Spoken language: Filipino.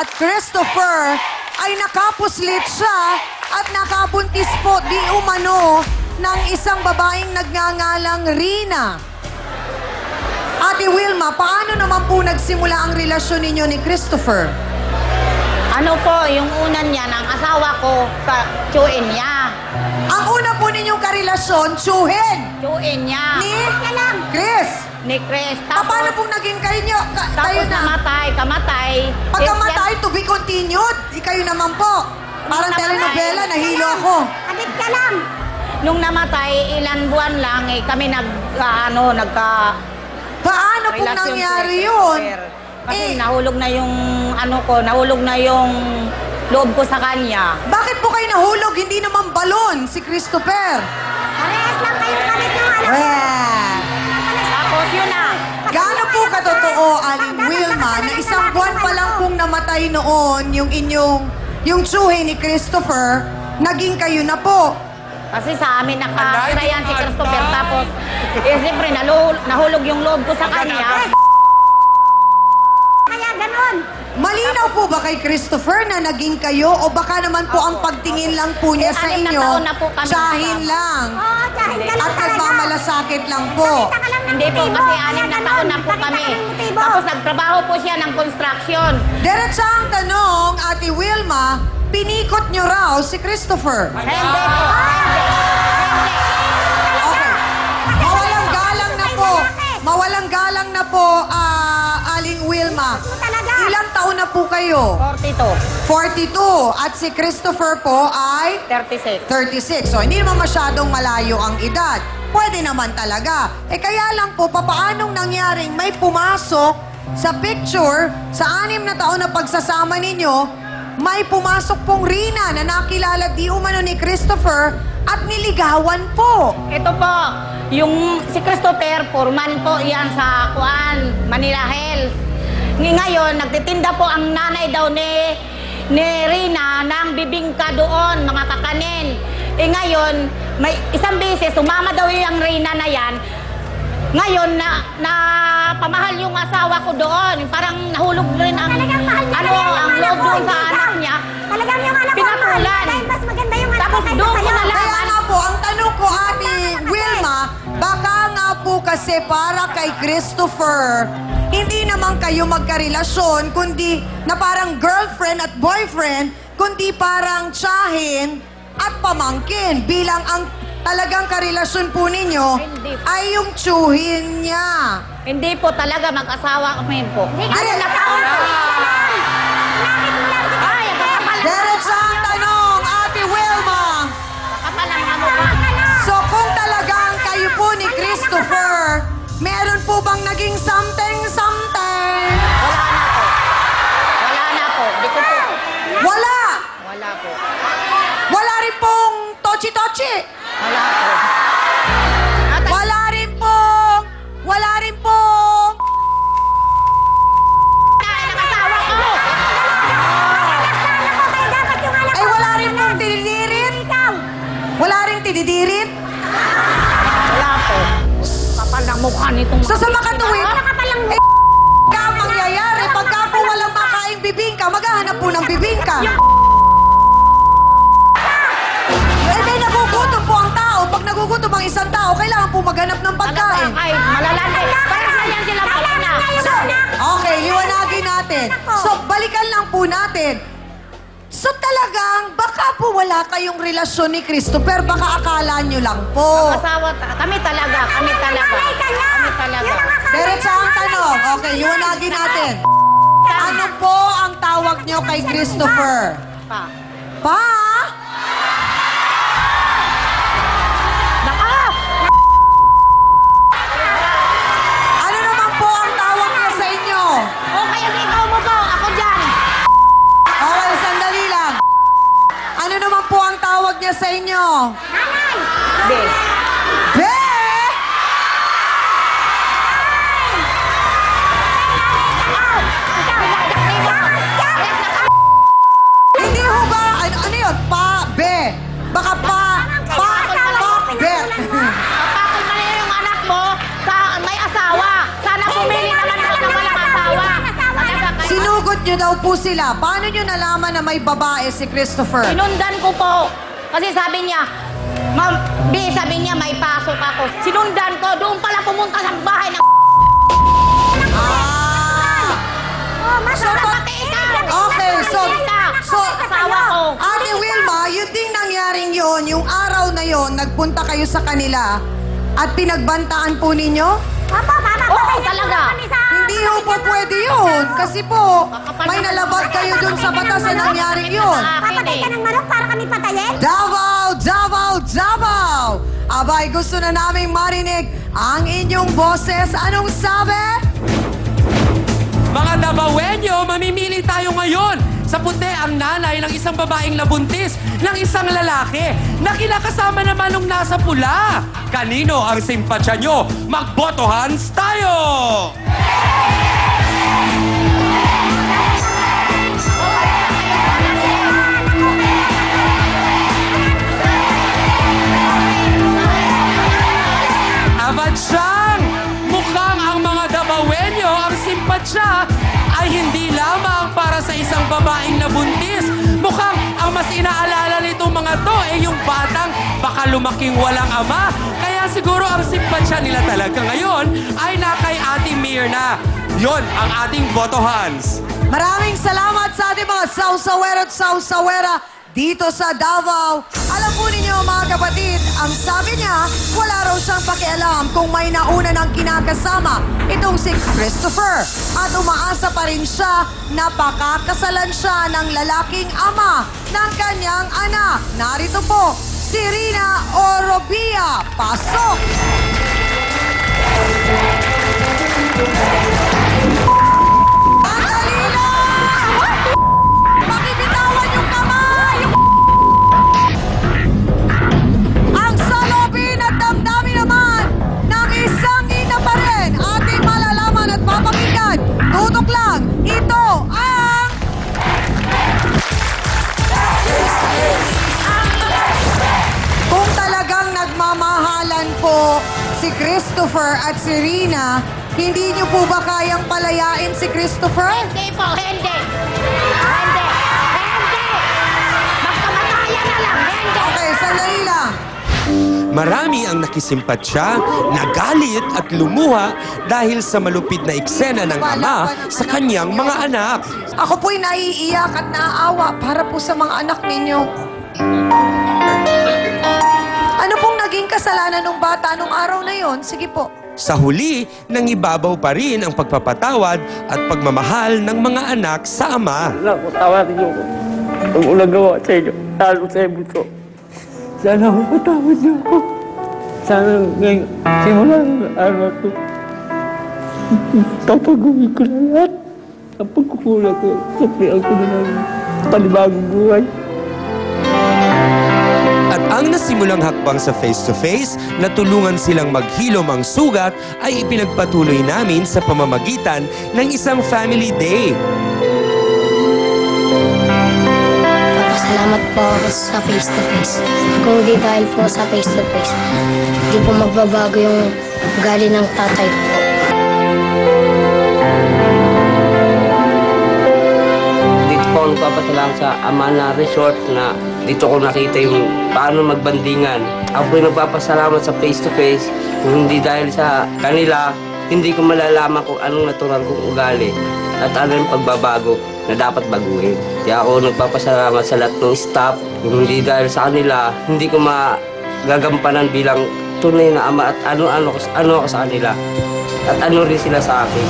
at Christopher ay nakapuslit siya at nakabuntis po di umano ng isang babaeng nagngangalang Rina. Ate Wilma, paano naman po nagsimula ang relasyon ninyo ni Christopher? Ano po, yung una niya, ang asawa ko, tsuin niya. Ang una po ninyong karelasyon, tsuhin. Tsuin niya. Ni Chris. Ni Chris. Paano pong naging kayo Tapos na? kamatay. Pagkamatay, to be continued. Kayo naman po. Parang telenovela, nahilo ako. Abit ka lang. Nung namatay, ilan buwan lang, kami Paano pong nangyari yun? Kasi nahulog na yung nahulog na yung loob ko sa kanya. Bakit po kayo nahulog? Hindi naman balon si Christopher. Parehas lang kayong kalit ng anak. Tapos yun na. Gaano po katotoo, Aling Wilma, na isang buwan pa lang pong namatay noon yung tsuhe ni Christopher, naging kayo na po. Kasi sa amin nakasirayan si Christopher. Tapos, siyempre, nahulog yung loob ko sa kanya. Kaya ganon. Malinaw po ba kay Christopher na naging kayo o baka naman po ang pagtingin lang po niya sa 6 na inyo, taon na po kami tsahin lang Oo, tsahin ka lang at talaga. nagmamalasakit lang po? Nakita ka lang ng Hindi po, motibo. kasi Kaya 6 na ganon. taon na po Nakita kami. ka ng motibo. Tapos nagtrabaho po siya ng construction. Diretsang tanong, Ate Wilma, pinikot niyo raw si Christopher. Hindi po. Okay. Mawalang galang na po, Aling Wilma. Talaga. Ilang taon na po kayo? 42. 42. At si Christopher po ay 36. 36. So, hindi naman masyadong malayo ang edad. Pwede naman talaga. Kaya lang po, papaanong nangyaring may pumasok sa picture, sa 6 na taon na pagsasama ninyo, may pumasok pong Rina na nakilala di umano ni Christopher at niligawan po. Ito po, yung si Christopher, foreman po yan sa Manila Hills. Ngayon, nagtitinda po ang nanay daw ni Rina ng bibingka doon, mga kakanin. Ngayon, may isang beses, sumama daw yung Rina na yan. Ngayon, na pamahal yung asawa ko doon. Parang nahulog rin ang, Talagang mahal niya ang loob doon sa anak niya. Talagang yung anak ko. Pinatulan. Dahil mas maganda yung anak Tapos ko kaysa doon ko sa'yo. na lang. Kaya nga po, ang tanong ko, Ate Wilma, baka nga po kasi para kay Christopher, hindi naman kayo magkarelasyon, kundi na parang girlfriend at boyfriend, kundi parang tsahin at pamangkin. Bilang ang talagang karelasyon po ninyo Hindi. ay yung tsuhin niya. Hindi po talaga mag-asawa kami po. Ano na po? Bakit mo lang si Ay, kapal Diretso ang tanong, Ate Wilma. ang mukha. So kung talagang kayo po ni Christopher, meron po bang naging something? Wala na po. Di ko po. Wala! Wala po. Wala rin pong tochi-tochi! Wala po. Wala rin pong... Nakasawa ko. Kaya dapat yung anak Ay, wala rin pong tinidirit? ikaw. Wala rin tinidirit? Wala po. Kapal ng mukha nitong So sa makatuwid, Nakapalang mo. ka mangyayari pagka po walang makaing bibingka, maghahanap po ng bibingka. May nagugutom po ang tao. Pag nagugutom ang isang tao, kailangan po maghanap ng pagkain. Ay, malalanday. Parang na yan sila pala na. So, okay, liwanagin natin. So, balikan lang po natin. So, talagang, baka po wala kayong relasyon ni Christopher. Baka akala nyo lang po. Asawa, kami talaga. Kami talaga. Kami talaga. Diretso ang tanong. Okay, liwanagin natin. Ano po ang tawag nyo kay Christopher? Pa. Pa? Naka! Ano naman po ang tawag niya sa inyo? O kaya ikaw mo po. Ako dyan. Okay, sandali lang. Ano naman po ang tawag niya sa inyo? Be. Be! Hindi ho ba? Ano yun? Pa, be. Baka pa, bet. Kapakol na yung anak mo sa may asawa. Sana pumili naman ako ng walang asawa. Talaga kayo. Sinugot nyo daw po sila. Paano nyo nalaman na may babae si Christopher? Sinundan ko po. Kasi sabi niya, Ma'am, sabi niya may pasok ako. Sinundan ko, doon pala pumunta sa bahay ng Ah! Oh, So, okay, so, asawa ko. Ate Wilma, yun ding nangyaring yon, yung araw na yon, nagpunta kayo sa kanila at pinagbantaan po ninyo? Opo, mama, Oo, patay na talaga. po kami sa... Hindi ho po pwede yun. Kasi po, may nalabag kayo dun sa batas na nangyaring yun. Papatay ka ng manok para kami patayin? Davao! Davao! Davao! Abay, gusto na naming marinig ang inyong boses. Anong sabi? Mga Davaoenyo, mamimili tayo ngayon. Sa puti ang nanay ng isang babaeng nabuntis ng isang lalaki na kinakasama naman nung nasa pula. Kanino ang simpatsya nyo? Magbotohans tayo! Abatsyang! Mukhang ang mga Davaoenyo ang simpatsya ay hindi lamang para sa isang babaeng nabuntis. Mukhang ang mas inaalala nitong mga to ay yung batang baka lumaking walang ama. Kaya siguro ang simpatsya nila talaga ngayon ay na kay Ate Mirna. Yon ang ating botohans. Maraming salamat sa ating mga sausawera at sausawera dito sa Davao. Alam po ninyo mga kapatid, ang sabi niya, wala raw siyang pakialam kung may nauna ng kinakasama itong si Christopher. At umaasa pa rin siya na pakakasalan siya ng lalaking ama ng kanyang anak. Narito po, si Rina Orobia. Pasok! Andali lang! Pakibitawan yung kamay! Ang salobin at damdamin naman ng isang ina pa rin ating malalaman at papakinggan. Tutok lang, ito ang... Kung talagang nagmamahalan po si Christopher at si Rina, hindi niyo po ba kayang palayain si Christopher? Hindi po, hindi. Hindi. Hindi. Magkamatayan na lang, hindi. Okay, sandali lang. Marami ang nakisimpatsya, nagalit at lumuha dahil sa malupit na eksena ng ama sa kanyang mga anak. Ako po'y naiiyak at naaawa para po sa mga anak ninyo. Ano pong naging kasalanan ng bata nung araw na yon? Sige po. Sa huli, nangibabaw pa rin ang pagpapatawad at pagmamahal ng mga anak sa ama. Anak ko, tawarin niyo ko. Ang unang gawa sa inyo, lalo sa bunso. Sana ako patawad niyo ako. Sana ngayon, simula ng araw to, papag-uwi ko na lahat. Ang pagkukulang ko, suplihan ko na ng panibagong buhay. At ang nasimulang hakbang sa face-to-face na tulungan silang maghilom ang sugat ay ipinagpatuloy namin sa pamamagitan ng isang family day. Salamat po ako sa face-to-face. Kung di dahil po sa face-to-face, hindi po magbabago yung ugali ng tatay ko po. Dito po ako nagpapasalamat sa Amana Resort na dito ko nakita yung paano magbandingan. Ako po nagpapasalamat sa face-to-face. Kung hindi dahil sa kanila, hindi ko malalaman kung anong natural kong ugali at ano yung pagbabago na dapat baguhin. Kaya ako nagpapasalamat sa lahat ng staff. Kung hindi dahil sa kanila, hindi ko magagampanan bilang tunay na ama at ano ako sa kanila. At ano rin sila sa akin.